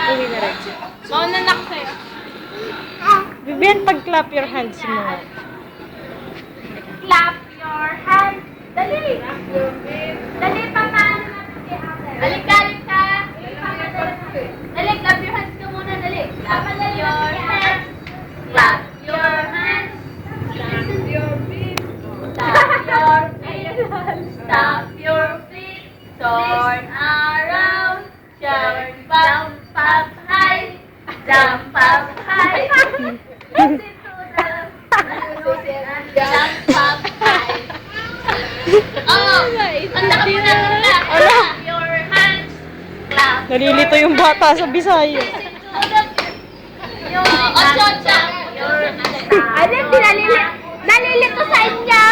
Uwi na rin. Maunanak sa'yo. Vivian, pag-clap your hands mo. Clap your hands. Dali. Dali, papaano natin si Ate. Alik ka. Dali, clap your hands ka muna. Dali. Clap your hands. Clap your hands. Clap your feet. Tap your feet. Tap your feet. Turn around. Jump up high. Jump up high. Jump up high. Oh, kanta ka muna, kanta. Clap your hands. Clap. Nalilito yung bata sa Bisaya. Ocho. Ano, nalilito sa inyo?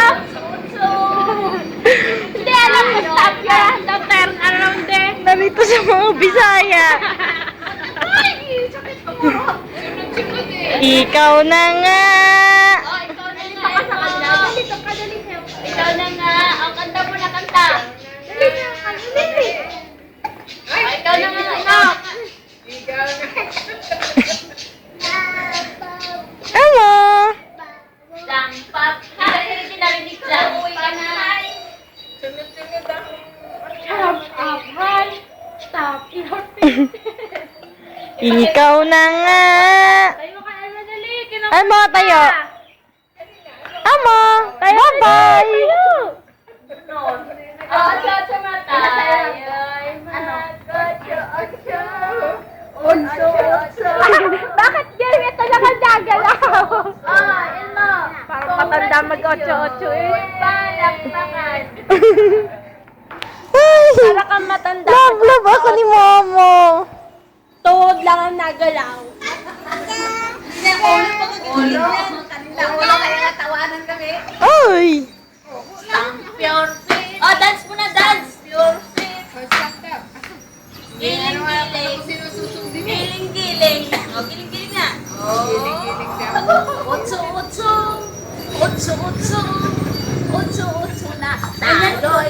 Hindi, alam mo, stop your hands. Turn around there. Nalito sa mga Bisaya. Ikaw na nga. Oh, ikaw na nga. Ikaw na nga. Ang kanta mo na kanta. Oh, ikaw na nga. Hello. Jump up high. Narinig lang. Uwi ka na. Jump up high. Stop your feet. Ikaw na nga. Tayo ka na madali. Ay, mga tayo. Amo. Bye-bye. Ocho mata. Ocho. Bakit ganyan ito nakagagalaw? Yun mo. Parang matanda mag-8-8 eh. Palakpakan. Ay, Para kang matanda. love ako ni Momo. Tuhod lang ang nagalaw. Ulo. Ulo kaya natawanan kami. Ay. Stamp your feet. Oh, dance muna, dance. Your feet. Giling-giling. Giling-giling. Oh, giling-giling nga. Giling-giling daw. Otso-otso. Otso-otso. Otso-otso na. Taloy